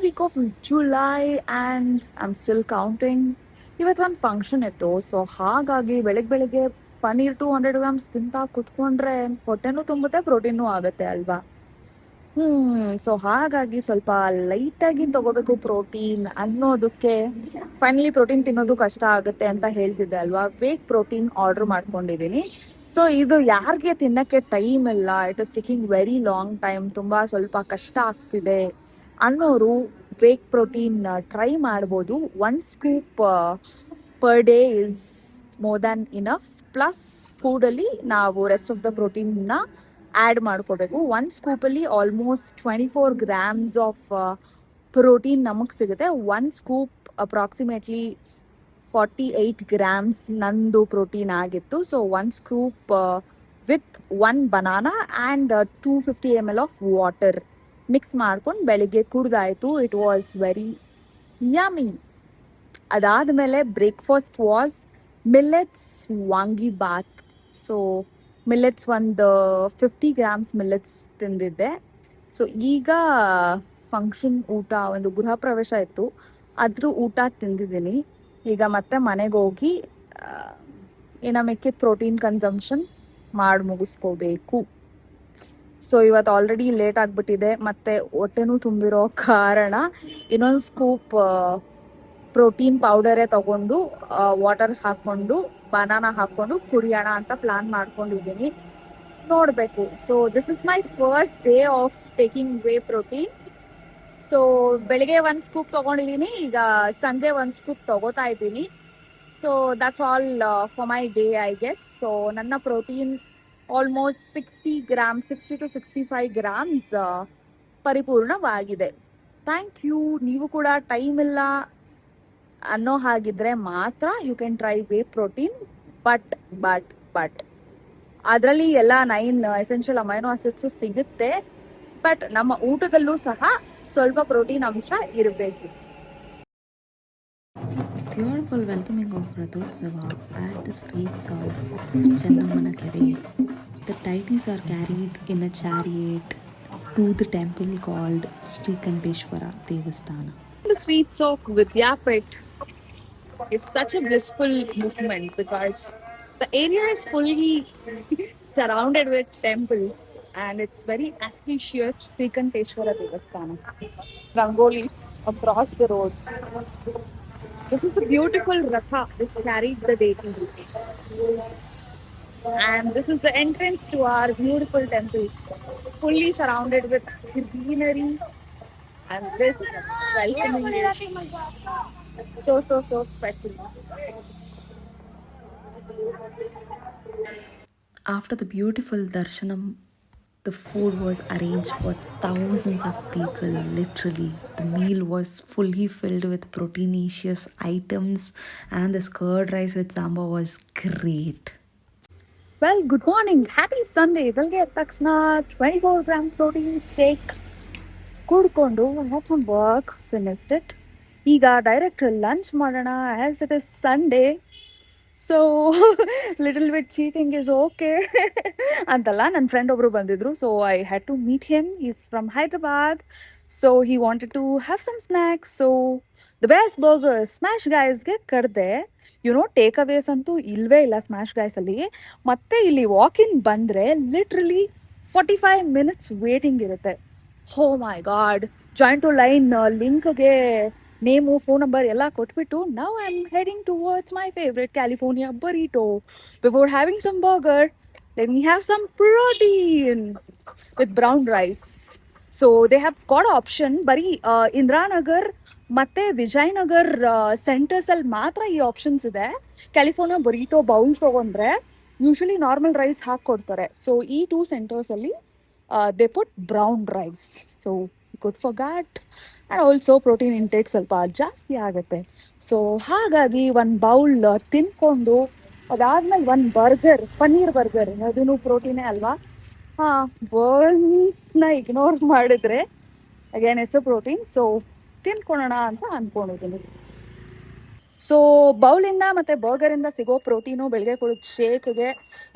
week of July and I'm still counting. ಇವತ್ತು ಒಂದು function ಇತ್ತು, ಸೊ ಹಾಗಾಗಿ ಬೆಳಗ್ಗೆ ಪನ್ನೀರ್ 200 ಗ್ರಾಮ್ಸ್ ತಿಂತಾ ಕುತ್ಕೊಂಡ್ರೆ ಹೊಟ್ಟೆನೂ ತುಂಬುತ್ತೆ, ಪ್ರೋಟೀನೂ ಆಗುತ್ತೆ ಅಲ್ವಾ. ಸೊ ಹಾಗಾಗಿ ಸ್ವಲ್ಪ ಲೈಟಾಗಿ ತಗೋಬೇಕು ಪ್ರೋಟೀನ್ ಅನ್ನೋದಕ್ಕೆ. ಫೈನಲಿ ಪ್ರೋಟೀನ್ ತಿನ್ನೋದು ಕಷ್ಟ ಆಗುತ್ತೆ ಅಂತ ಹೇಳ್ತಿದ್ದೆ ಅಲ್ವಾ, ವೇಕ್ ಪ್ರೋಟೀನ್ ಆರ್ಡರ್ ಮಾಡ್ಕೊಂಡಿದ್ದೀನಿ. ಸೊ ಇದು ಯಾರಿಗೆ ತಿನ್ನಕ್ಕೆ ಟೈಮ್ ಇಲ್ಲ, it is taking very long time, ತುಂಬಾ ಸ್ವಲ್ಪ ಕಷ್ಟ ಆಗ್ತಿದೆ ಅನ್ನೋರು ವೇಕ್ ಪ್ರೋಟೀನ್ ಟ್ರೈ ಮಾಡ್ಬೋದು. 1 scoop per day is more than enough. Plus ಫೂಡಲ್ಲಿ ನಾವು ರೆಸ್ಟ್ ಆಫ್ ದ ಪ್ರೋಟೀನ್ನ ಆ್ಯಡ್ ಮಾಡ್ಕೋಬೇಕು. 1 ಸ್ಕೂಪಲ್ಲಿ ಆಲ್ಮೋಸ್ಟ್ 24 ಗ್ರಾಮ್ಸ್ ಆಫ್ ಪ್ರೋಟೀನ್ ನಮಗೆ ಸಿಗುತ್ತೆ. 1 ಸ್ಕೂಪ್ ಅಪ್ರಾಕ್ಸಿಮೇಟ್ಲಿ 48 ಗ್ರಾಮ್ಸ್ ನಂದು ಪ್ರೋಟೀನ್ ಆಗಿತ್ತು. So 1 scoop with 1 banana and 250 ml of water mix ಮಾಡ್ಕೊಂಡು ಬೆಳಿಗ್ಗೆ ಕುಡ್ದಾಯಿತು. It was very yummy. ಅದಾದಮೇಲೆ breakfast was millets vangi bath. So millets ಒಂದು 50 ಗ್ರಾಮ್ಸ್ ಮಿಲ್ಲೆಟ್ಸ್ ತಿಂದಿದ್ದೆ. ಸೊ ಈಗ ಫಂಕ್ಷನ್ ಊಟ, ಒಂದು ಗೃಹ ಪ್ರವೇಶ ಇತ್ತು, ಅದ್ರ ಊಟ ತಿಂದಿದ್ದೀನಿ. ಈಗ ಮತ್ತೆ ಮನೆಗೆ ಹೋಗಿ ಇನ್ನು ಮಿಕ್ಕಿದ ಪ್ರೋಟೀನ್ ಕನ್ಸಂಪ್ಷನ್ ಮಾಡಿ ಮುಗಿಸ್ಕೋಬೇಕು. ಸೊ ಇವತ್ತು ಆಲ್ರೆಡಿ ಲೇಟ್ ಆಗಿಬಿಟ್ಟಿದೆ, ಮತ್ತು ಹೊಟ್ಟೆನೂ ತುಂಬಿರೋ ಕಾರಣ ಇನ್ನೊಂದು ಸ್ಕೂಪ್ ಪ್ರೋಟೀನ್ ಪೌಡರೇ ತಗೊಂಡು ವಾಟರ್ ಹಾಕ್ಕೊಂಡು ಬನಾನಾ ಹಾಕ್ಕೊಂಡು ಕುಡಿಯೋಣ ಅಂತ ಪ್ಲಾನ್ ಮಾಡ್ಕೊಂಡಿದ್ದೀನಿ. ನೋಡಬೇಕು. So this is my first day of taking whey protein. So ಬೆಳಿಗ್ಗೆ 1 ಸ್ಕೂಪ್ ತಗೊಂಡಿದ್ದೀನಿ, ಈಗ ಸಂಜೆ 1 ಸ್ಕೂಪ್ ತಗೋತಾ ಇದ್ದೀನಿ. So that's all for my day I guess. So ನನ್ನ ಪ್ರೋಟೀನ್ ಆಲ್ಮೋಸ್ಟ್ 60 to 65 ಗ್ರಾಮ್ಸ್ ಪರಿಪೂರ್ಣವಾಗಿದೆ. Thank you. ನೀವು ಕೂಡ ಟೈಮ್ ಇಲ್ಲ ಅನ್ನೋ ಹಾಗಿದ್ರೆ ಮಾತ್ರ you can try whey protein. But ಅದರಲ್ಲಿ ಎಲ್ಲ 9 ಎಸೆನ್ಷಿಯಲ್ ಅಮೈನೋ ಆಸಿಡ್ಸು ಸಿಗುತ್ತೆ. ಬಟ್ ನಮ್ಮ ಊಟದಲ್ಲೂ ಸಹ ಸ್ವಲ್ಪ ಪ್ರೋಟೀನ್ ಅಂಶ ಇರಬೇಕು. Beautiful welcoming of Rathotsava at the streets of Chandamanakere. The deities are carried in a chariot to the temple called Sri Kanteshwara Devasthana. The streets of Vidyapet is such a blissful movement because the area is fully surrounded with temples and it's very auspicious. Sri Kanteshwara Devasthana. Rangolis across the road. This is the beautiful Ratha which carried the deity. And this is the entrance to our beautiful temple, fully surrounded with greenery, and this welcoming is so special. After the beautiful darshanam, the food was arranged for thousands of people, literally. The meal was fully filled with proteinaceous items and the curd rice with sambar was great. Well, good morning. Happy Sunday. ಬೆಳಗ್ಗೆ ಎದ್ದ ತಕ್ಷಣ 24 gram protein shake ಕುಡ್ಕೊಂಡು I had some work, finished it. ಈಗ direct lunch ಮಾಡೋಣ as it is Sunday. So little bit cheating is okay ಅಂತಲ್ಲ. ನನ್ನ friend ಒಬ್ರು ಬಂದಿದ್ರು, so I had to meet him. Is from Hyderabad, so he wanted to have some snacks. So the best burger smash ಗೈಸ್ಗೆ ಕರೆದೆ. Takeaways ಅಂತೂ ಇಲ್ವೇ ಇಲ್ಲ smash ಗೈಸಲ್ಲಿ. ಮತ್ತೆ ಇಲ್ಲಿ ವಾಕ್ ಇನ್ ಬಂದರೆ ಲಿಟ್ರಲಿ 45 minutes ವೇಟಿಂಗ್ ಇರುತ್ತೆ. Oh my god. Join to line ಲಿಂಕ್ಗೆ ನೇಮು, ಫೋನ್ ನಂಬರ್ ಎಲ್ಲ ಕೊಟ್ಬಿಟ್ಟು now I'm heading towards my favorite California burrito. Before having some burger, let me have some protein with brown rice. So they have got option. ಬರೀ ಇಂದಿರಾನಗರ್ ಮತ್ತೆ Vijayanagar centres ಅಲ್ಲಿ ಮಾತ್ರ ಈ options ಇದೆ. California burrito bowl ತಗೊಂಡ್ರೆ usually normal rice ಹಾಕೊಡ್ತಾರೆ. So ಈ 2 centres ಅಲ್ಲಿ they put brown rice. So good for gut and also protein intake ಸ್ವಲ್ಪ ಜಾಸ್ತಿ ಆಗುತ್ತೆ. ಸೊ ಹಾಗಾಗಿ 1 ಬೌಲ್ ತಿನ್ಕೊಂಡು ಅದಾದ್ಮೇಲೆ 1 ಬರ್ಗರ್, ಪನ್ನೀರ್ ಬರ್ಗರ್, ಅದೂ ಪ್ರೋಟೀನೇ ಅಲ್ವಾ. ಬರ್ನ್ಸ್ನ ಇಗ್ನೋರ್ ಮಾಡಿದ್ರೆ again it's a protein. So ತಿನ್ಕೊಳ್ಳೋಣ ಅಂತ ಅಂದ್ಕೊಂಡಿದ್ದೀನಿ. ಸೊ ಬೌಲಿಂದ ಮತ್ತು ಬರ್ಗರಿಂದ ಸಿಗೋ ಪ್ರೋಟೀನು ಬೆಳಗ್ಗೆ ಕುಡಿದ ಶೇಕ್ಗೆ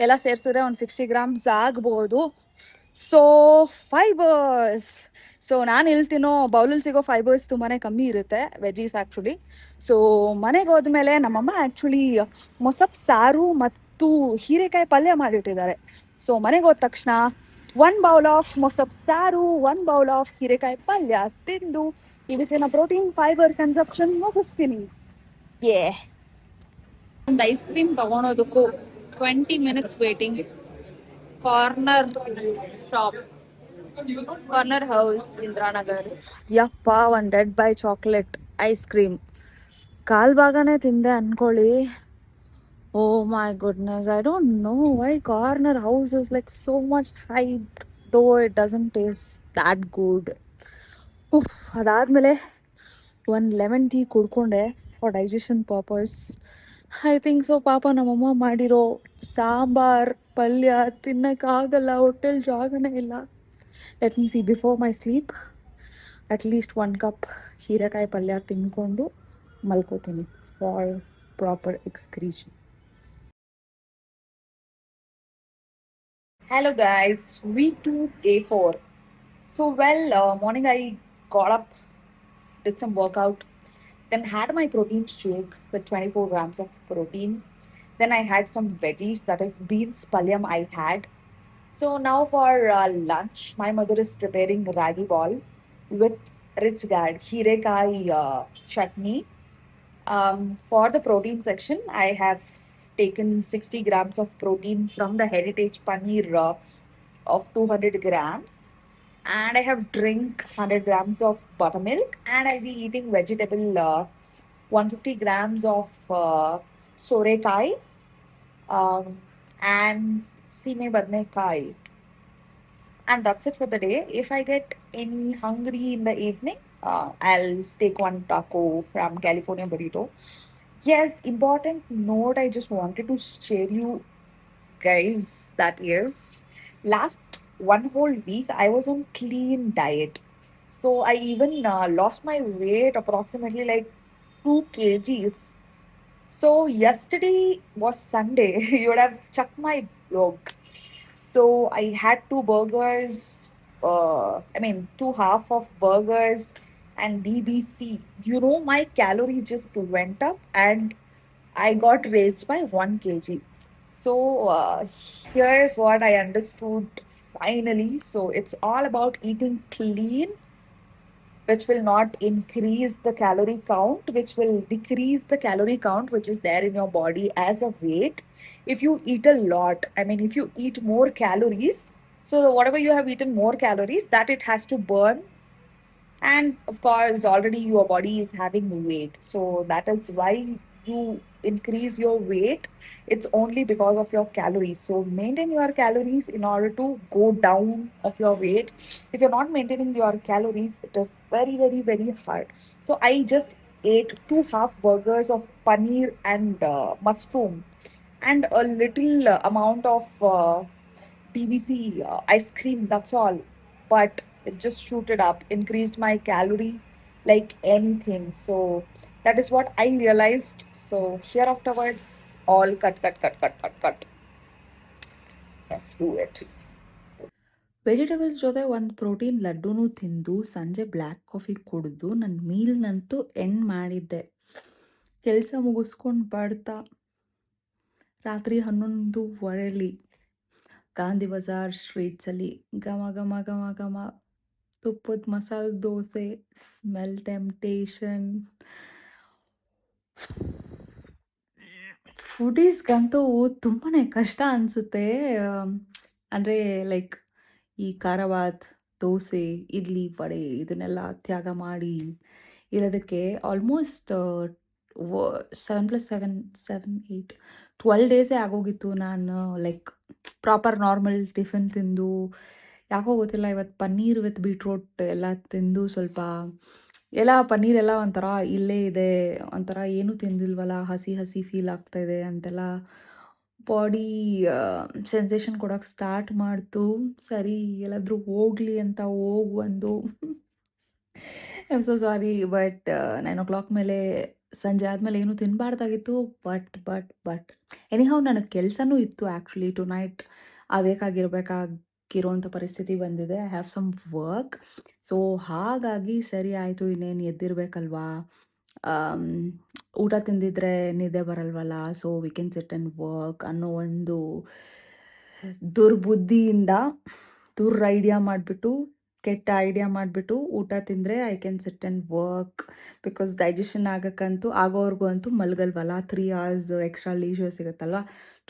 ಎಲ್ಲ ಸೇರಿಸಿದ್ರೆ ಒಂದು 60 ಗ್ರಾಮ್ಸ್ ಆಗ್ಬೋದು. So fibres. ಸೊ ನಾನು ಇಲ್ಲಿ ತಿನ್ನೋ ಬೌಲಲ್ಲಿ ಸಿಗೋ ಫೈಬರ್ಸ್ ತುಂಬಾ ಕಮ್ಮಿ ಇರುತ್ತೆ, ವೆಜೀಸ್ ಆ್ಯಕ್ಚುಲಿ. ಸೊ ಮನೆಗೆ ಹೋದ್ಮೇಲೆ ನಮ್ಮಮ್ಮ ಆ್ಯಕ್ಚುಲಿ ಮೊಸಪ್ ಸಾರು ಮತ್ತು ಹೀರೆಕಾಯಿ ಪಲ್ಯ ಮಾಡಿಟ್ಟಿದ್ದಾರೆ. ಸೊ ಮನೆಗೆ ಹೋದ ತಕ್ಷಣ 1 ಬೌಲ್ ಆಫ್ ಮೊಸಪ್ ಸಾರು, 1 ಬೌಲ್ ಆಫ್ ಹೀರೆಕಾಯಿ ಪಲ್ಯ ತಿಂದು ಇವತ್ತಿನ ಪ್ರೋಟೀನ್ ಫೈಬರ್ ಕನ್ಸಪ್ಷನ್ ಮುಗಿಸ್ತೀನಿ. ಏ ಒಂದು ಐಸ್ ಕ್ರೀಮ್ ತಗೊಳೋದಕ್ಕೂ 20 minutes waiting. Corner shop, corner house, Indiranagar. ಯಪ್ಪ, ಒಂದು death by chocolate ice cream ಕಾಲ್ ಭಾಗನೇ ತಿಂದೆ ಅನ್ಕೊಳ್ಳಿ. Oh my goodness, I don't know why corner house is like so much hype, though it doesn't taste that good. ಅದಾದ್ಮೇಲೆ ಒಂದು lemon tea ಕುಡ್ಕೊಂಡೆ for digestion purpose. I think so. ಪಾಪ ನಮ್ಮಮ್ಮ ಮಾಡಿರೋ ಸಾಂಬಾರ್ ಪಲ್ಯ ತಿನ್ನಕ್ಕಾಗಲ್ಲ, ಹೊಟ್ಟೆಲ್ ಜಾಗನೇ ಇಲ್ಲ. ಲೆಟ್ ಮೀ ಸಿ, ಬಿಫೋರ್ ಮೈ ಸ್ಲೀಪ್ ಅಟ್ಲೀಸ್ಟ್ 1 ಕಪ್ ಹೀರೆಕಾಯಿ ಪಲ್ಯ ತಿನ್ಕೊಂಡು ಮಲ್ಕೋತೀನಿ for proper excretion. Hello guys, week 2, day 4. So morning I got up, did some workout, then had my protein shake with 24 grams of protein. Then I had some veggies, that is beans palyam I had. So now for lunch, my mother is preparing ragi ball with rich gad hirekai chutney. For the protein section, I have taken 60 grams of protein from the heritage paneer of 200 grams, and I have drink 100 grams of buttermilk, and I'll be eating vegetable 150 grams of sorekai and sime badnekai. And that's it for the day. If I get any hungry in the evening, I'll take one taco from California Burrito. Yes, important note I just wanted to share you guys, that is, last 1 whole week I was on clean diet. So I even lost my weight approximately like 2 kgs. So yesterday was Sunday. You would have checked my blog. So I had 2 burgers, two half of burgers and DBC. You know, my calorie just went up and I got raised by 1 kg. So here's what I understood finally. So it's all about eating clean, which will not increase the calorie count, which will decrease the calorie count which is there in your body as a weight. If you eat a lot, if you eat more calories, so whatever you have eaten more calories, that it has to burn. And of course, already your body is having weight. So that is why you increase your weight. It's only because of your calories. So maintain your calories in order to go down of your weight. If you're not maintaining your calories, it is very, very, very hard. So I just ate 2 half burgers of paneer and mushroom and a little amount of PVC ice cream, that's all. But it just shooted up, increased my calorie like anything. So that is what I realized. So here afterwards, all cut, cut, cut, cut, cut, cut. Let's do it. Vegetables ಜೊತೆ ಒಂದು protein ಲಡ್ಡೂನು ತಿಂದು ಸಂಜೆ black coffee ಕುಡಿದು ನನ್ನ ಮೀಲ್ನಂತೂ end ಮಾಡಿದ್ದೆ. ಕೆಲಸ ಮುಗಿಸ್ಕೊಂಡು ಬರ್ತಾ ರಾತ್ರಿ 11:15 ಗಾಂಧಿ ಬಜಾರ್ ಸ್ಟ್ರೀಟ್ಸಲ್ಲಿ ಘಮ ಘಮ ಘಮ ಘಮ ತುಪ್ಪದ ಮಸಾಲೆ ದೋಸೆ ಸ್ಮೆಲ್ ಟೆಂಪ್ಟೇಷನ್. ಫುಡೀಸ್ಗಂತೂ ತುಂಬಾ ಕಷ್ಟ ಅನಿಸುತ್ತೆ. ಅಂದರೆ ಲೈಕ್ ಈ ಖಾರವಾದ ದೋಸೆ, ಇಡ್ಲಿ, ವಡೆ ಇದನ್ನೆಲ್ಲ ತ್ಯಾಗ ಮಾಡಿ ಇರೋದಕ್ಕೆ ಆಲ್ಮೋಸ್ಟ್ 7 + 7 7 8 12 ಡೇಸೇ ಆಗೋಗಿತ್ತು. ನಾನು ಲೈಕ್ ಪ್ರಾಪರ್ ನಾರ್ಮಲ್ ಟಿಫಿನ್ ತಿಂದು, ಯಾಕೋ ಗೊತ್ತಿಲ್ಲ ಇವತ್ತು ಪನ್ನೀರ್ ವಿತ್ ಬೀಟ್ರೋಟ್ ಎಲ್ಲ ತಿಂದು ಸ್ವಲ್ಪ ಎಲ್ಲ ಪನ್ನೀರೆಲ್ಲ ಒಂಥರ ಇಲ್ಲೇ ಇದೆ, ಒಂಥರ ಏನೂ ತಿಂದಿಲ್ವಲ್ಲ, ಹಸಿ ಹಸಿ ಫೀಲ್ ಆಗ್ತಾಯಿದೆ ಅಂತೆಲ್ಲ ಬಾಡಿ ಸೆನ್ಸೇಷನ್ ಕೊಡೋಕ್ಕೆ ಸ್ಟಾರ್ಟ್ ಮಾಡ್ತು. ಸರಿ ಎಲ್ಲಾದರೂ ಹೋಗಲಿ ಅಂತ ಹೋಗಿ ಒಂದು I am so sorry, but 9 o'clock ಮೇಲೆ ಸಂಜೆ ಆದಮೇಲೆ ಏನೂ ತಿನ್ನಬಾರ್ದಾಗಿತ್ತು. ಬಟ್ ಎನಿಹೌ ನನಗೆ ಕೆಲಸನೂ ಇತ್ತು ಆ್ಯಕ್ಚುಲಿ ಟು ನೈಟ್. ಆಗಬೇಕಾಗಿರ್ಬೇಕಾಗಿತ್ತು ಇರೋಂಥ ಪರಿಸ್ಥಿತಿ ಬಂದಿದೆ. I have some work. So ಹಾಗಾಗಿ ಸರಿ ಆಯಿತು, ಇನ್ನೇನು ಎದ್ದಿರಬೇಕಲ್ವಾ, ಊಟ ತಿಂದಿದ್ರೆ ನಿದ್ದೆ ಬರಲ್ವಲ್ಲ, so we can sit and work ಅನ್ನೋ ಒಂದು ದುರ್ಬುದ್ಧಿಯಿಂದ ಐಡಿಯಾ ಮಾಡಿಬಿಟ್ಟು, ಕೆಟ್ಟ ಐಡಿಯಾ ಮಾಡಿಬಿಟ್ಟು ಊಟ ತಿಂದರೆ I can sit and work. Because digestion ಆಗೋವರೆಗೂ ಅಂತೂ ಮಲಗಲ್ವಲ್ಲ, 3 hours ಎಕ್ಸ್ಟ್ರಾ ಲೀಜರ್ ಸಿಗುತ್ತಲ್ವ,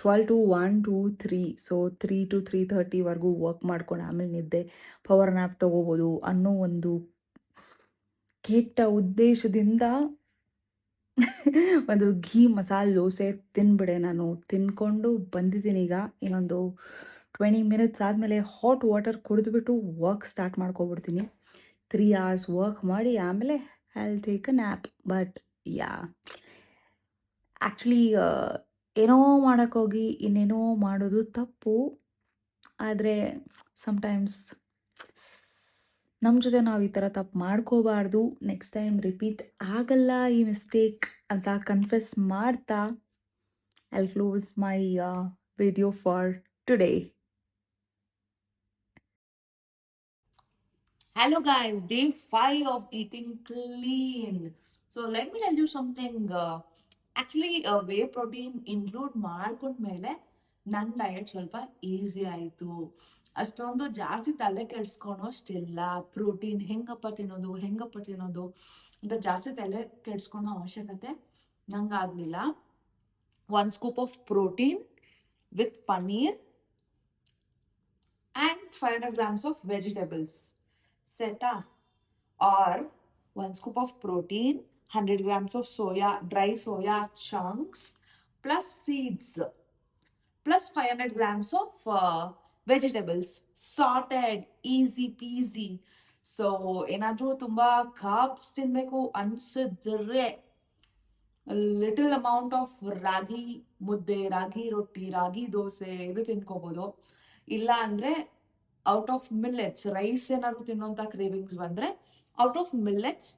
12 to 1 to 3. ಸೊ 3 to 3:30ವರೆಗೂ ವರ್ಕ್ ಮಾಡ್ಕೊಂಡು ಆಮೇಲೆ ನಿದ್ದೆ, ಪವರ್ ನ್ಯಾಪ್ ತೊಗೋಬೋದು ಅನ್ನೋ ಒಂದು ಕೆಟ್ಟ ಉದ್ದೇಶದಿಂದ ಒಂದು ಘೀ ಮಸಾಲೆ ದೋಸೆ ತಿಂದ್ಬಿಡೆ ನಾನು. ತಿನ್ಕೊಂಡು ಬಂದಿದ್ದೀನಿ. ಈಗ ಇನ್ನೊಂದು 20 ಮಿನಿಟ್ಸ್ ಆದಮೇಲೆ ಹಾಟ್ ವಾಟರ್ ಕುಡಿದ್ಬಿಟ್ಟು ವರ್ಕ್ ಸ್ಟಾರ್ಟ್ ಮಾಡ್ಕೊಬಿಡ್ತೀನಿ. 3 hours ವರ್ಕ್ ಮಾಡಿ ಆಮೇಲೆ I will take a nap. But yeah, actually ಏನೋ ಮಾಡೋಕ್ಕೋಗಿ ಇನ್ನೇನೋ ಮಾಡೋದು ತಪ್ಪು. ಆದರೆ ಸಮ್ಟೈಮ್ಸ್ ನಮ್ಮ ಜೊತೆ ನಾವು ಈ ಥರ ತಪ್ಪು ಮಾಡ್ಕೋಬಾರ್ದು. ನೆಕ್ಸ್ಟ್ ಟೈಮ್ ರಿಪೀಟ್ ಆಗಲ್ಲ ಈ ಮಿಸ್ಟೇಕ್ ಅಂತ ಕನ್ಫೆಸ್ ಮಾಡ್ತಾ I close my video for today. Hello guys, day 5 of eating clean. So let me tell you something. Actually, whey protein include ಮಾಡ್ಕೊಂಡ್ಮೇಲೆ ನನ್ನ ಡಯಟ್ ಸ್ವಲ್ಪ ಈಸಿ ಆಯಿತು. ಅಷ್ಟೊಂದು ಜಾಸ್ತಿ ತಲೆ ಕೆಡ್ಸ್ಕೊಳೋಷ್ಟಿಲ್ಲ. ಪ್ರೋಟೀನ್ ಹೆಂಗಪ್ಪ ತಿನ್ನೋದು ಅಂತ ಜಾಸ್ತಿ ತಲೆ ಕೆಡ್ಸ್ಕೊಳೋ ಅವಶ್ಯಕತೆ ನಂಗಾಗಲಿಲ್ಲ. 1 scoop of protein with paneer and 500 grams of vegetables. Seta. Or 1 scoop of protein, 100 grams of dry soya chunks, plus seeds, plus 500 grams of vegetables, sorted, easy peasy. So ಏನಾದರೂ ತುಂಬ ಕಾರ್ಬ್ಸ್ ತಿನ್ನಬೇಕು ಅನ್ಸಿದ್ರೆ ಲಿಟಲ್ ಅಮೌಂಟ್ ಆಫ್ ರಾಗಿ ಮುದ್ದೆ, ರಾಗಿ ರೊಟ್ಟಿ, ರಾಗಿ ದೋಸೆ ಇದು ತಿನ್ಕೋಬೋದು. ಇಲ್ಲ ಅಂದರೆ out of millets, rice ಏನಾದ್ರು ತಿನ್ನೋಂಥ ಕ್ರೇವಿಂಗ್ಸ್ ಬಂದರೆ out of millets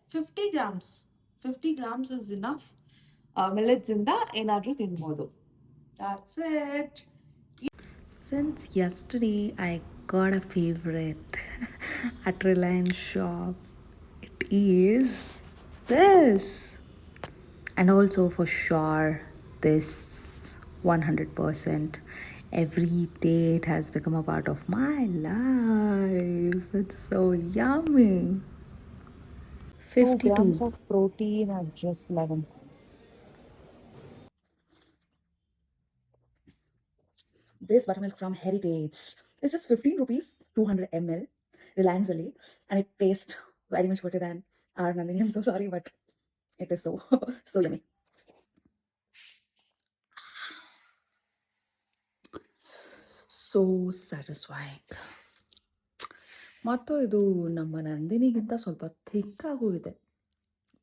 50 grams is enough. ಮಿಲ್ಲೆಟ್ಸಿಂದ ಏನಾದರೂ ತಿನ್ಬೋದು. That's it. Since yesterday I got a favorite at Reliance shop. It is this. And also for sure this 100%. Every day it has become a part of my life. It's so yummy. 52 grams of protein at just 11 cents. This buttermilk from Heritage is just 15 rupees, 200 ml, Reliance Ali, and it tastes very much better than our Nandini. I'm so sorry, but it is so yummy. So satisfying. ಮತ್ತು ಇದು ನಮ್ಮ ನಂದಿನಿಗಿಂತ ಸ್ವಲ್ಪ ಥಿಕ್ಕಾಗೂ ಇದೆ.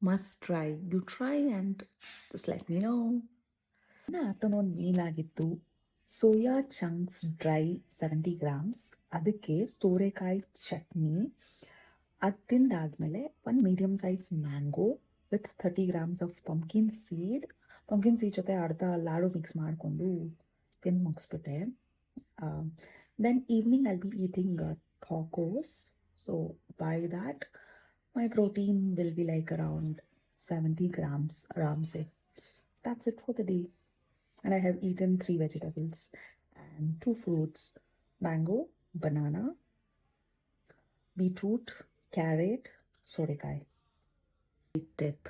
Must try. You try and just let me know. Afternoon meal ಆಗಿತ್ತು. Soya chunks dry 70 grams, ಅದಕ್ಕೆ ಸೋರೆಕಾಯಿ ಚಟ್ನಿ. ಅದು ತಿಂದಾದ್ಮೇಲೆ 1 medium size mango with 30 grams of pumpkin seed ಜೊತೆ ಅರ್ಧ ಲಾಡು ಮಿಕ್ಸ್ ಮಾಡಿಕೊಂಡು ತಿಂದು ಮುಗಿಸ್ಬಿಟ್ಟೆ. Then evening I'll be eating tacos. So by that my protein will be like around 70 grams aram se. That's it for the day. And I have eaten 3 vegetables and 2 fruits: mango, banana, beetroot, carrot, sorekai. Tip: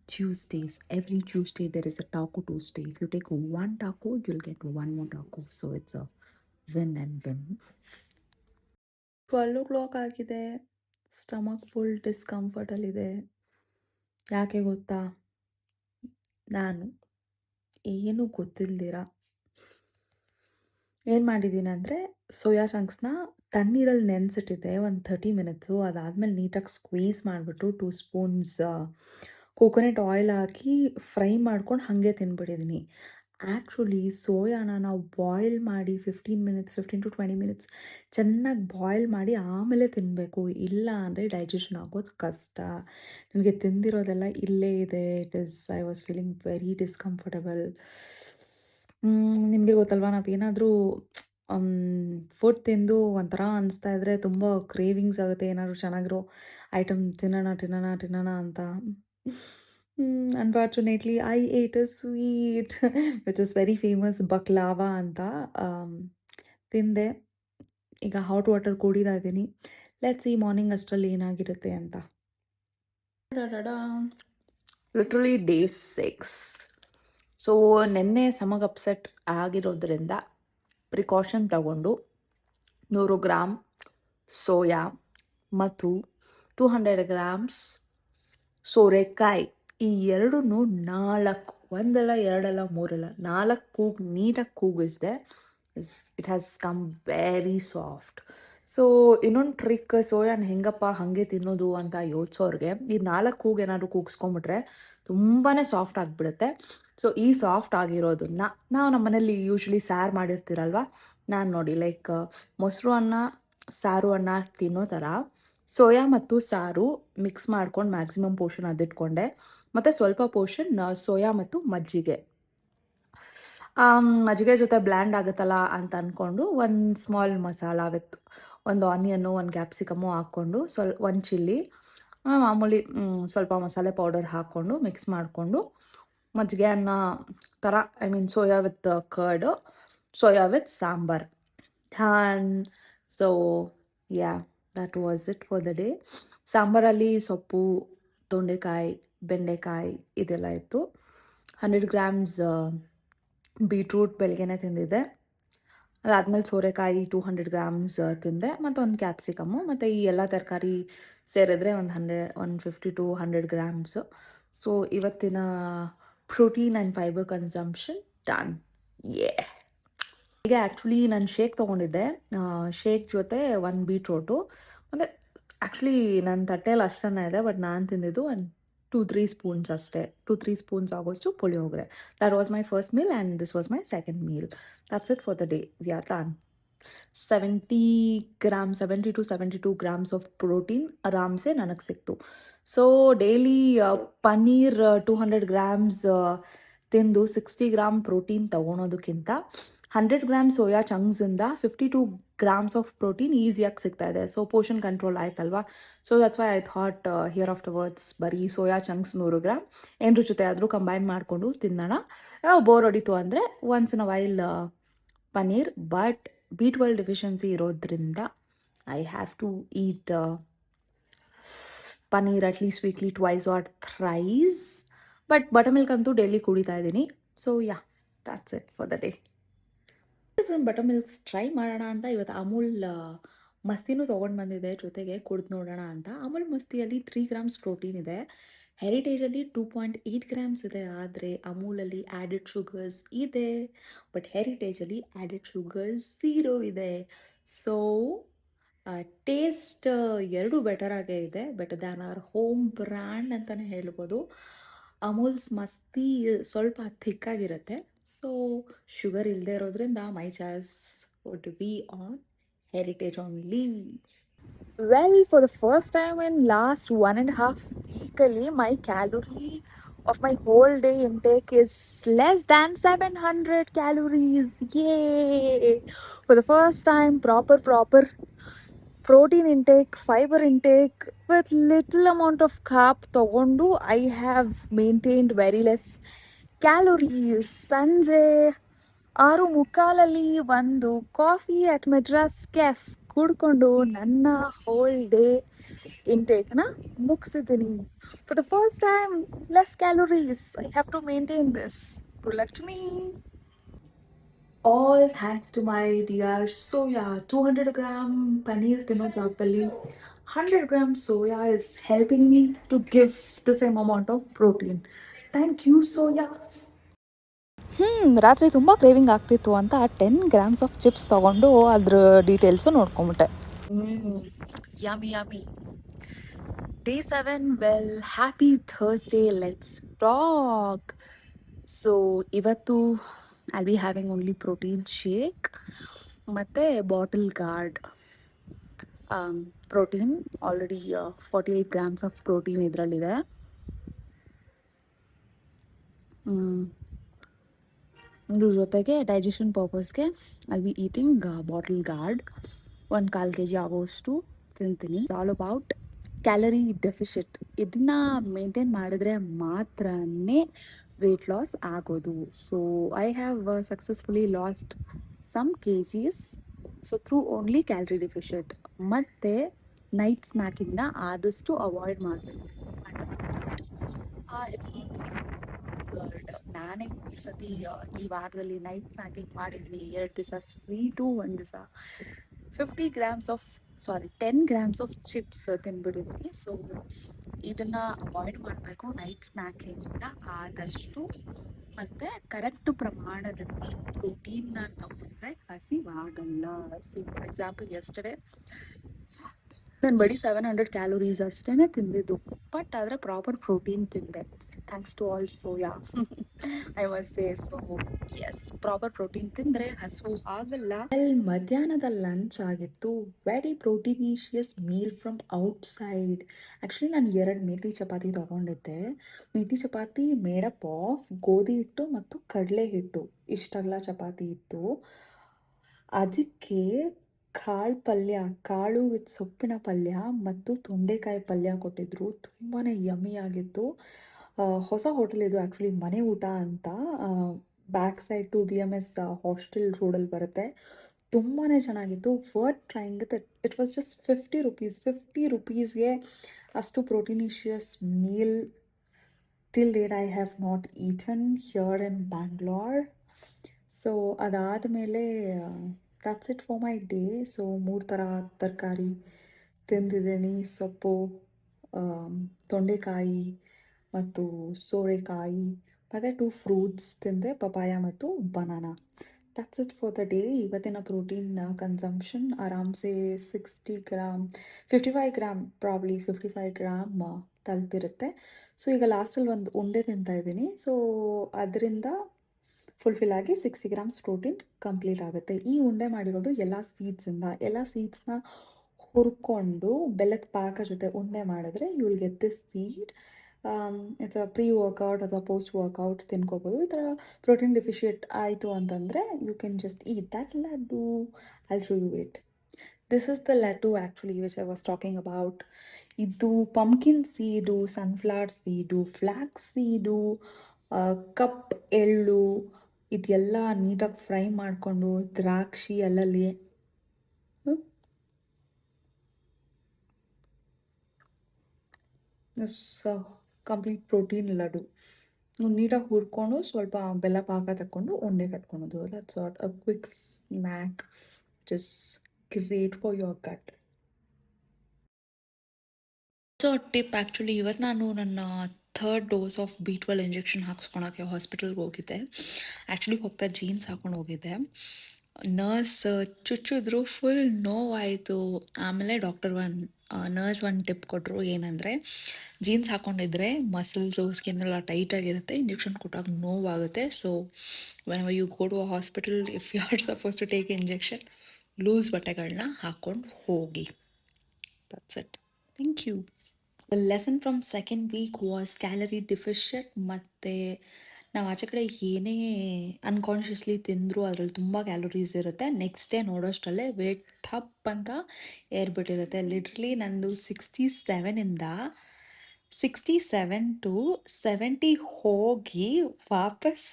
Tuesdays, every Tuesday there is a taco Tuesday. If you take 1 taco, you'll get 1 more taco. So it's a win and win. 12 o'clock ಆಗಿದೆ. Stomach full ಡಿಸ್ಕಂಫರ್ಟಲ್ಲಿದೆ. ಯಾಕೆ ಗೊತ್ತಾ? ನಾನು ಏನು ಗೊತ್ತಿಲ್ದಿರ ಏನು ಮಾಡಿದ್ದೀನಿ ಅಂದರೆ, soya ಚಂಕ್ಸ್ನ ತಣ್ಣೀರಲ್ಲಿ ನೆನೆಸಿಟ್ಟಿದ್ದೆ ಒಂದು 30 minutes. ಅದಾದಮೇಲೆ ನೀಟಾಗಿ ಸ್ಕ್ವೀಸ್ ಮಾಡಿಬಿಟ್ಟು 2 spoons ಕೋಕೋನಟ್ ಆಯಿಲ್ ಹಾಕಿ ಫ್ರೈ ಮಾಡ್ಕೊಂಡು ಹಾಗೆ ತಿಂದ್ಬಿಟ್ಟಿದ್ದೀನಿ. ಆ್ಯಕ್ಚುಲಿ ಸೋಯಾನ ನಾವು ಬಾಯ್ಲ್ ಮಾಡಿ 15 to 20 minutes ಚೆನ್ನಾಗಿ ಬಾಯ್ಲ್ ಮಾಡಿ ಆಮೇಲೆ ತಿನ್ನಬೇಕು. ಇಲ್ಲ ಅಂದರೆ ಡೈಜೆಷನ್ ಆಗೋದು ಕಷ್ಟ. ನನಗೆ ತಿಂದಿರೋದೆಲ್ಲ ಇಲ್ಲೇ ಇದೆ. I was feeling very discomfortable. ನಿಮಗೆ ಗೊತ್ತಲ್ವಾ, ನಾವೇನಾದರೂ ಫುಡ್ ತಿಂದು ಒಂಥರ ಅನಿಸ್ತಾ ಇದ್ರೆ ತುಂಬ ಕ್ರೇವಿಂಗ್ಸ್ ಆಗುತ್ತೆ ಏನಾದ್ರು ಚೆನ್ನಾಗಿರೋ ಐಟಮ್ ತಿನ್ನೋಣ ಅಂತ. Unfortunately I ate a sweet which is very famous baklava ಅಂತ. ತಿಂದೆ. ಈಗ ಹಾಟ್ ವಾಟರ್ ಕುಡಿತಾ ಇದ್ದೀನಿ. ಲೆಟ್ಸ್ ಸಿ ಮಾರ್ನಿಂಗ್ ಅಷ್ಟರಲ್ಲಿ ಏನಾಗಿರುತ್ತೆ ಅಂತ. Literally day 6. ಸೊ ನೆನ್ನೆ ಸಮಗ್ ಅಪ್ಸೆಟ್ ಆಗಿರೋದ್ರಿಂದ ಪ್ರಿಕಾಷನ್ ತಗೊಂಡು 100 ಗ್ರಾಮ್ ಸೋಯಾ ಮತ್ತು 200 ಗ್ರಾಮ್ಸ್ ಸೋರೆಕಾಯಿ ಈ ಎರಡನ್ನೂ 4 ಒಂದಲ್ಲ ಎರಡಲ್ಲ ಮೂರಲ್ಲ 4 ಕೂಗ್ ನೀಟಾಗಿ ಕೂಗಿಸ್ದೆ. It has come very soft. So ಇನ್ನೊಂದು ಟ್ರಿಕ್, ಸೋಯಾನ ಹೆಂಗಪ್ಪ ಹಾಗೆ ತಿನ್ನೋದು ಅಂತ ಯೋಚಿಸೋರಿಗೆ ಈ 4 ಕೂಗು ಏನಾದ್ರು ಕೂಗಿಸ್ಕೊಂಬಿಟ್ರೆ ತುಂಬಾ ಸಾಫ್ಟ್ ಆಗಿಬಿಡುತ್ತೆ. ಸೊ ಈ ಸಾಫ್ಟ್ ಆಗಿರೋದನ್ನ ನಾವು ನಮ್ಮ ಮನೇಲಿ ಯೂಶ್ವಲಿ ಸಾರು ಮಾಡಿರ್ತೀರಲ್ವ, ನಾನು ನೋಡಿ ಲೈಕ್ ಮೊಸರು ಅನ್ನ ಸಾರು ಅನ್ನ ತಿನ್ನೋ ಥರ ಸೋಯಾ ಮತ್ತು ಸಾರು ಮಿಕ್ಸ್ ಮಾಡ್ಕೊಂಡು ಮ್ಯಾಕ್ಸಿಮಮ್ ಪೋರ್ಷನ್ ಅದಿಟ್ಕೊಂಡೆ, ಮತ್ತು ಸ್ವಲ್ಪ ಪೋರ್ಷನ್ ಸೋಯಾ ಮತ್ತು ಮಜ್ಜಿಗೆ ಮಜ್ಜಿಗೆ ಜೊತೆ ಬ್ಲ್ಯಾಂಡ್ ಆಗುತ್ತಲ್ಲ ಅಂತ ಅಂದ್ಕೊಂಡು ಒಂದು ಸ್ಮಾಲ್ ಮಸಾಲ ವಿತ್ ಒಂದು ಆನಿಯನ್ನು, ಒಂದು ಕ್ಯಾಪ್ಸಿಕಮ್ಮು ಹಾಕ್ಕೊಂಡು ಒಂದು ಚಿಲ್ಲಿ, ಮಾಮೂಲಿ ಸ್ವಲ್ಪ ಮಸಾಲೆ ಪೌಡರ್ ಹಾಕ್ಕೊಂಡು ಮಿಕ್ಸ್ ಮಾಡಿಕೊಂಡು ಮಜ್ಜಿಗೆ ಅನ್ನ ಥರ, I mean soya with curd, soya with sambar. So yeah, that was it for the day. ಸಾಂಬಾರಲ್ಲಿ ಸೊಪ್ಪು, ತೊಂಡೆಕಾಯಿ, ಬೆಂಡೆಕಾಯಿ ಇದೆಲ್ಲ ಇತ್ತು. 100 ಗ್ರಾಮ್ಸ್ ಬೀಟ್ರೂಟ್ ಬೆಳಗ್ಗೆನೇ ತಿಂದಿದ್ದೆ. ಅದಾದಮೇಲೆ ಸೋರೆಕಾಯಿ 200 ಗ್ರಾಮ್ಸ್ ತಿಂದೆ, ಮತ್ತು ಒಂದು ಕ್ಯಾಪ್ಸಿಕಮ್ಮು, ಮತ್ತು ಈ ಎಲ್ಲ ತರಕಾರಿ ಸೇರಿದ್ರೆ ಒಂದು 150 to 100 ಗ್ರಾಮ್ಸು. ಸೊ ಇವತ್ತಿನ protein and fibre consumption done. ಈಗ ಆ್ಯಕ್ಚುಲಿ ನಾನು ಶೇಕ್ ತೊಗೊಂಡಿದ್ದೆ. ಶೇಕ್ ಜೊತೆ 1 ಬೀಟ್ರೋಟು, ಮತ್ತು ಆ್ಯಕ್ಚುಲಿ ನನ್ನ ತಟ್ಟೆಯಲ್ಲಿ ಅಷ್ಟೇ ಇದೆ, ಬಟ್ ನಾನು ತಿಂದಿದ್ದು ಒಂದು 2-3 ಸ್ಪೂನ್ಸ್ ಅಷ್ಟೇ. 2-3 ಸ್ಪೂನ್ಸ್ ಆಗೋಷ್ಟು puliyogare. That was my first meal and this was my second meal. That's it for the day. We are done. 70 to 72 grams of protein ಆರಾಮ್ಸೆ ನನಗೆ ಸಿಕ್ತು. ಸೊ ಡೈಲಿ ಪನ್ನೀರ್ 200 ಗ್ರಾಮ್ಸ್ ತಿಂದು 60 ಗ್ರಾಮ್ ಪ್ರೋಟೀನ್ ತೊಗೊಳೋದಕ್ಕಿಂತ 100 ಗ್ರಾಮ್ ಸೋಯಾ ಚಂಕ್ಸಿಂದ 52 grams of protein ಈಸಿಯಾಗಿ ಸಿಗ್ತಾ ಇದೆ. So portion control ಆಯ್ತಲ್ವಾ. So that's why I thought here afterwards ಬರೀ ಸೋಯಾ ಚಂಕ್ಸ್ 100 ಗ್ರಾಮ್ ಏನರ ಜೊತೆ ಆದರೂ ಕಂಬೈನ್ ಮಾಡಿಕೊಂಡು ತಿನ್ನೋಣ. ಬೋರ್ ಹೊಡಿತು ಅಂದರೆ once in a while paneer. But B12 deficiency ಇರೋದ್ರಿಂದ I have to eat paneer at least weekly twice or thrice. But buttermilk ಅಂತೂ ಡೈಲಿ ಕುಡಿತಾ ಇದ್ದೀನಿ. So yeah, that's it for the day. Different butter milks try ಮಾಡೋಣ ಅಂತ ಇವತ್ತು ಅಮೂಲ್ ಮಸ್ತಿನೂ ತೊಗೊಂಡು ಬಂದಿದೆ, ಜೊತೆಗೆ ಕುಡ್ದು ನೋಡೋಣ ಅಂತ. ಅಮೂಲ್ ಮಸ್ತಿಯಲ್ಲಿ 3 ಗ್ರಾಮ್ಸ್ ಪ್ರೋಟೀನ್ ಇದೆ, ಹೆರಿಟೇಜಲ್ಲಿ 2.8 ಗ್ರಾಮ್ಸ್ ಇದೆ. ಆದರೆ ಅಮೂಲಲ್ಲಿ ಆ್ಯಡೆಡ್ ಶುಗರ್ಸ್ ಇದೆ, ಬಟ್ ಹೆರಿಟೇಜಲ್ಲಿ ಆ್ಯಡೆಡ್ ಶುಗರ್ಸ್ 0 ಇದೆ. ಸೊ ಟೇಸ್ಟ್ ಎರಡೂ ಬೆಟರ್ ಆಗೇ ಇದೆ, better than our home brand ಅಂತಲೇ ಹೇಳ್ಬೋದು. ಅಮೂಲ್ಸ್ ಮಸ್ತಿ ಸ್ವಲ್ಪ ಥಿಕ್ಕಾಗಿರುತ್ತೆ. ಸೊ ಶುಗರ್ ಇಲ್ಲದೆ ಇರೋದ್ರಿಂದ ಮೈ choice would be on heritage only. Well, for the first time in last 1.5 weekly, my calorie of my whole day intake is less than 700 calories. Yay! For the first time, proper protein intake, fiber intake with little amount of carb ತಗೊಂಡು I have maintained very less calories. ಸಂಜೆ 6:45 ಒಂದು coffee at Madras ಕೆಫ್ ಕುಡ್ಕೊಂಡು ನನ್ನ whole day ಇಂಟೇಕ್ನ ಮುಗಿಸಿದ್ದೀನಿ. For the first time less calories. I have to maintain this. Good luck to me. All thanks to my dear soya. 200 gram paneer ತಿನ್ನೋ ಜಾಗದಲ್ಲಿ 100 gram soya is helping me to give the same amount of protein. Thank you soya. ರಾತ್ರಿ ತುಂಬ craving ಆಗ್ತಿತ್ತು ಅಂತ 10 grams of chips ತೊಗೊಂಡು ಅದ್ರ details ನೋಡ್ಕೊಂಬಿಟ್ಟೆ. Yummy. Day 7, well, happy Thursday, let's talk. So ಇವತ್ತು I'll be having only protein shake ಮತ್ತು bottle gourd protein. Already 48 grams of protein ಇದರಲ್ಲಿದೆ. ಇದ್ರ ಜೊತೆಗೆ ಡೈಜೆಷನ್ ಪರ್ಪಸ್ಗೆ I be eating bottle gourd 1 kg ಆಗೋಷ್ಟು ತಿಂತೀನಿ. It's all about calorie deficit. ಇದನ್ನ maintain ಮಾಡಿದ್ರೆ ಮಾತ್ರನೇ ವೆಯ್ಟ್ ಲಾಸ್ ಆಗೋದು. So I have successfully lost some KGs so through only calorie deficit. ಮತ್ತು ನೈಟ್ ಸ್ನ್ಯಾಕಿಂಗ್ನ ಆದಷ್ಟು ಅವಾಯ್ಡ್ ಮಾಡಬೇಕು. It's good. ನಾನೇ 3 ಸತಿ ಈ ವಾರದಲ್ಲಿ ನೈಟ್ ಸ್ನ್ಯಾಕಿಂಗ್ ಮಾಡಿದ್ದೀನಿ. 2 ದಿವಸ ಸ್ವೀಟು, 1 ದಿವಸ 50 grams of 10 grams of chips ತಿಂದ್ಬಿಟ್ಟಿದ್ದೀನಿ. ಸೊ ಇದನ್ನ ಅವಾಯ್ಡ್ ಮಾಡಬೇಕು, ನೈಟ್ ಸ್ನ್ಯಾಕಿಂಗ್ನ ಆದಷ್ಟು. ಮತ್ತು ಕರೆಕ್ಟ್ ಪ್ರಮಾಣದಲ್ಲಿ ಪ್ರೋಟೀನ್ನ ತಗೊಂಡ್ರೆ ಹಸಿವಾಗಲ್ಲ. ಸಿ ಫಾರ್ ಎಕ್ಸಾಂಪಲ್ ಯಸ್ಟರ್ಡೇ ನಾನು ಬರೀ 700 ಕ್ಯಾಲೋರೀಸ್ ಅಷ್ಟೇ ತಿಂದಿದ್ದು, ಬಟ್ ಆದರೆ ಪ್ರಾಪರ್ ಪ್ರೋಟೀನ್ ತಿಂದೆ thanks to all soya. I was say so yes, proper protein ತಿಂದರೆ ಹಸು ಆಗಲ್ಲ. ಮಧ್ಯಾಹ್ನದ ಲಂಚ್ ಆಗಿತ್ತು. Very proteinicious meal from outside. Actually ನಾನು 2 ಮೇಥಿ ಚಪಾತಿ ತೊಗೊಂಡಿದ್ದೆ. ಮೇಥಿ ಚಪಾತಿ ಮೇಡಪ್ ಆಫ್ ಗೋಧಿ ಹಿಟ್ಟು ಮತ್ತು ಕಡಲೆ ಹಿಟ್ಟು. ಇಷ್ಟೆಲ್ಲ ಚಪಾತಿ ಇತ್ತು. ಅದಕ್ಕೆ ಕಾಳು ವಿತ್ ಸೊಪ್ಪಿನ ಪಲ್ಯ ಮತ್ತು ತೊಂಡೆಕಾಯಿ ಪಲ್ಯ ಕೊಟ್ಟಿದ್ರು. ತುಂಬಾ ಯಮ್ಮಿ ಆಗಿತ್ತು. ಹೊಸ ಹೋಟೆಲ್ ಇದು ಆ್ಯಕ್ಚುಲಿ, ಮನೆ ಊಟ ಅಂತ. Back side to BMS hostel ರೋಡಲ್ಲಿ ಬರುತ್ತೆ. ತುಂಬಾ ಚೆನ್ನಾಗಿತ್ತು. Worth trying. It was just 50 rupees. 50 ರುಪೀಸ್ಗೆ ಅಷ್ಟು proteinicious meal till date I have not eaten here in Bangalore. So ಅದಾದಮೇಲೆ that's it for my day. So 3 ಥರ ತರಕಾರಿ ತಿಂದಿದ್ದೀನಿ. ಸೊಪ್ಪು, ತೊಂಡೆಕಾಯಿ ಮತ್ತು ಸೋರೆಕಾಯಿ, ಮತ್ತು 2 ಫ್ರೂಟ್ಸ್ ತಿಂದೆ, ಪಪಾಯ ಮತ್ತು banana. That's it for the day. ಇವತ್ತಿನ ಪ್ರೋಟೀನ್ ಕನ್ಸಂಪ್ಷನ್ ಆರಾಮ್ಸೆ 60 ಗ್ರಾಮ್ 55 ಗ್ರಾಮ್ ಪ್ರಾಬ್ಲಿ 55 ಗ್ರಾಮ್ ತಲುಪಿರುತ್ತೆ. ಸೊ ಈಗ ಲಾಸ್ಟಲ್ಲಿ ಒಂದು ಉಂಡೆ ತಿಂತಾ ಇದ್ದೀನಿ. ಸೊ ಅದರಿಂದ ಫುಲ್ಫಿಲ್ ಆಗಿ 60 ಗ್ರಾಮ್ಸ್ ಪ್ರೋಟೀನ್ ಕಂಪ್ಲೀಟ್ ಆಗುತ್ತೆ. ಈ ಉಂಡೆ ಮಾಡಿರೋದು ಎಲ್ಲ ಸೀಡ್ಸಿಂದ. ಎಲ್ಲ ಸೀಡ್ಸ್ನ ಹುರ್ಕೊಂಡು ಬೆಲ್ಲದ ಪಾಕ ಜೊತೆ ಉಂಡೆ ಮಾಡಿದ್ರೆ you will get this seed. It's a pre workout ಅಥವಾ ಪೋಸ್ಟ್ ವರ್ಕೌಟ್ ತಿನ್ಕೋಬೋದು. ಈ ಥರ ಪ್ರೋಟೀನ್ ಡೆಫಿಷಿಯೇಟ್ ಆಯಿತು ಅಂತಂದರೆ you can just eat that laddu. I'll show you it. This is the laddu actually which I was talking about. ಇದು pumpkin seed, sunflower seed, flax seed, ಕಪ್ ಎಳ್ಳು, ಇದೆಲ್ಲ ನೀಟಾಗಿ ಫ್ರೈ ಮಾಡಿಕೊಂಡು ದ್ರಾಕ್ಷಿ ಅಲ್ಲಲ್ಲಿ ಕಂಪ್ಲೀಟ್ ಪ್ರೋಟೀನ್ ಲಡ್ಡು. ನೀಟಾಗಿ ಹುರ್ಕೊಂಡು ಸ್ವಲ್ಪ ಬೆಲ್ಲ ಪಾಕ ತಕ್ಕೊಂಡು ಉಂಡೆ ಕಟ್ಕೊಳೋದು. That's what a quick snack which is great for your gut. So tip actually ಇವತ್ತು ನಾನು ನನ್ನ 3rd dose of B12 injection ಹಾಕ್ಸ್ಕೊಳಕ್ಕೆ ಹಾಸ್ಪಿಟಲ್ಗೆ ಹೋಗಿದ್ದೆ. ಆ್ಯಕ್ಚುಲಿ ಹೋಗ್ತಾ ಜೀನ್ಸ್ ಹಾಕೊಂಡು ಹೋಗಿದ್ದೆ. ನರ್ಸ್ ಚುಚ್ಚಿದ್ರು, ಫುಲ್ ನೋವಾಯಿತು. ಆಮೇಲೆ ನರ್ಸ್ ಒಂದು ಟಿಪ್ ಕೊಟ್ಟರು, ಏನಂದರೆ ಜೀನ್ಸ್ ಹಾಕ್ಕೊಂಡಿದ್ರೆ ಮಸಲ್ಸು ಸ್ಕಿನ್ ಎಲ್ಲ ಟೈಟಾಗಿರುತ್ತೆ, ಇಂಜೆಕ್ಷನ್ ಕೊಟ್ಟಾಗ ನೋವಾಗುತ್ತೆ. So when you go to a hospital, if you are suppose to take injection, loose ಬಟ್ಟೆಗಳನ್ನ ಹಾಕ್ಕೊಂಡು ಹೋಗಿ. That's it. Thank you. The lesson from second week was calorie deficit. ಮತ್ತು ನಾವು ಆಚೆ ಕಡೆ ಏನೇ ಅನ್ಕಾನ್ಷಿಯಸ್ಲಿ ತಿಂದರೂ ಅದರಲ್ಲಿ ತುಂಬ ಕ್ಯಾಲೋರೀಸ್ ಇರುತ್ತೆ. ನೆಕ್ಸ್ಟ್ ಡೇ ನೋಡೋಷ್ಟರಲ್ಲೇ ವೇಟ್ ಥಪ್ ಅಂತ ಏರ್ಬಿಟ್ಟಿರುತ್ತೆ. ಲಿಟ್ರಲಿ ನಂದು 67ಇಂದ 67 ಟು 70 ಹೋಗಿ ವಾಪಸ್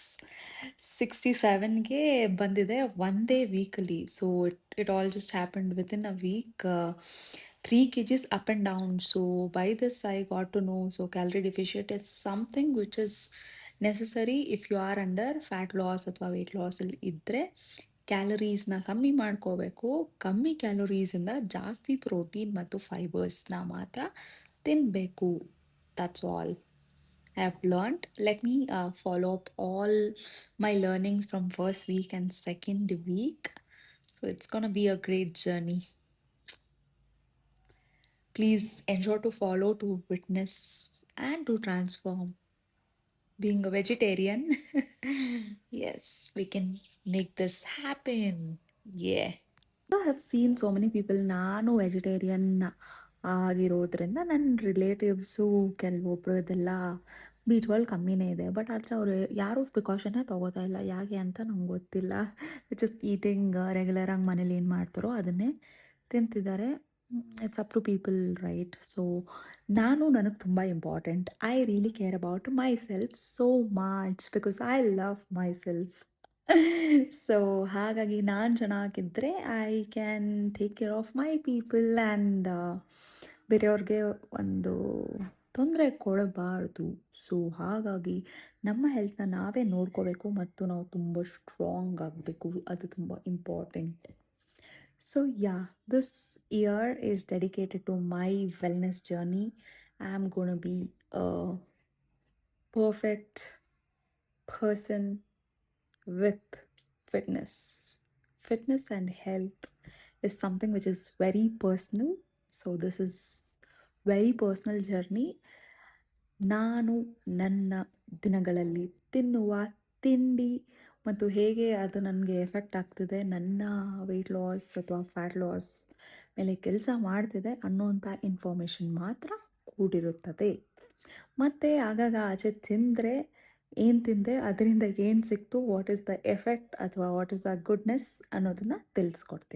67ಗೆ ಬಂದಿದೆ ಒಂದೇ ವೀಕಲ್ಲಿ. So it all just happened within a week. 3 kgs up and down. So by this I got to know, so calorie deficit is something which is necessary if you are under fat loss ಅಥವಾ weight loss ಅಲ್ಲಿ ಇದ್ದರೆ. ಕ್ಯಾಲರೀಸ್ನ ಕಮ್ಮಿ ಮಾಡ್ಕೋಬೇಕು. ಕಮ್ಮಿ ಕ್ಯಾಲೋರೀಸಿಂದ ಜಾಸ್ತಿ protein ಮತ್ತು ಫೈಬರ್ಸ್ನ ಮಾತ್ರ ತಿನ್ನಬೇಕು. That's all I have learned. Let me follow up all my learnings from first week and second week. So it's gonna be a great journey. Please ensure to follow, to witness, and to transform. Being a vegetarian, yes, we can make this happen. Yeah. I have seen so many people. ನಾನು vegetarian ಆಗಿರೋದ್ರಿಂದ ನನ್ನ relatives ಕೆಲವೊಬ್ರು ಇದೆಲ್ಲ ಬಿ12 ಕಮ್ಮಿನೇ ಇದೆ. But ಆದ್ರೆ ಅವ್ರು ಯಾರೂ ಪ್ರಿಕಾಷನ್ನೇ ತಗೋತಾ ಇಲ್ಲ. ಯಾಕೆ ಅಂತ ನಂಗೆ ಗೊತ್ತಿಲ್ಲ. ಜಸ್ಟ್ ಈಟಿಂಗ್ ರೆಗ್ಯುಲರ್ ಆಗಿ ಮನೇಲಿ ಏನು ಮಾಡ್ತಾರೋ ಅದನ್ನೇ ತಿಂತಿದ್ದಾರೆ. It's up to people right. So ನನಗೆ ತುಂಬ important. I really care about myself so much because I love myself. So ಹಾಗಾಗಿ ನಾನು ಚೆನ್ನಾಗಿದ್ದರೆ I can take care of my people and ಬೇರೆಯವ್ರಿಗೆ ಒಂದು ತೊಂದರೆ ಕೊಡಬಾರ್ದು. ಸೊ ಹಾಗಾಗಿ ನಮ್ಮ ಹೆಲ್ತ್ನ ನಾವೇ ನೋಡ್ಕೋಬೇಕು ಮತ್ತು ನಾವು ತುಂಬ ಸ್ಟ್ರಾಂಗ್ ಆಗಬೇಕು. ಅದು ತುಂಬ important. So yeah, this year is dedicated to my wellness journey. I'm gonna be a perfect person with fitness. Fitness and health is something which is very personal. So this is very personal journey. ನಾನು ನನ್ನ ದಿನಗಳಲ್ಲಿ ತಿನ್ನುವ ತಿಂಡಿ ಮತ್ತು ಹೇಗೆ ಅದು ನನಗೆ effect ಆಗ್ತಿದೆ, ನನ್ನ ವೆಯ್ಟ್ ಲಾಸ್ ಅಥವಾ ಫ್ಯಾಟ್ ಲಾಸ್ ಮೇಲೆ ಕೆಲಸ ಮಾಡ್ತಿದೆ ಅನ್ನೋಂಥ ಇನ್ಫಾರ್ಮೇಷನ್ ಮಾತ್ರ ಕೂಡಿರುತ್ತದೆ. ಮತ್ತು ಆಗಾಗ ಆಚೆ ತಿಂದರೆ ಏನು ತಿಂದೆ, ಅದರಿಂದ ಏನು ಸಿಕ್ತು, ವಾಟ್ ಈಸ್ ದ ಎಫೆಕ್ಟ್ ಅಥವಾ ವಾಟ್ ಈಸ್ ದ ಗುಡ್ನೆಸ್ ಅನ್ನೋದನ್ನು ತಿಳಿಸ್ಕೊಡ್ತೀನಿ.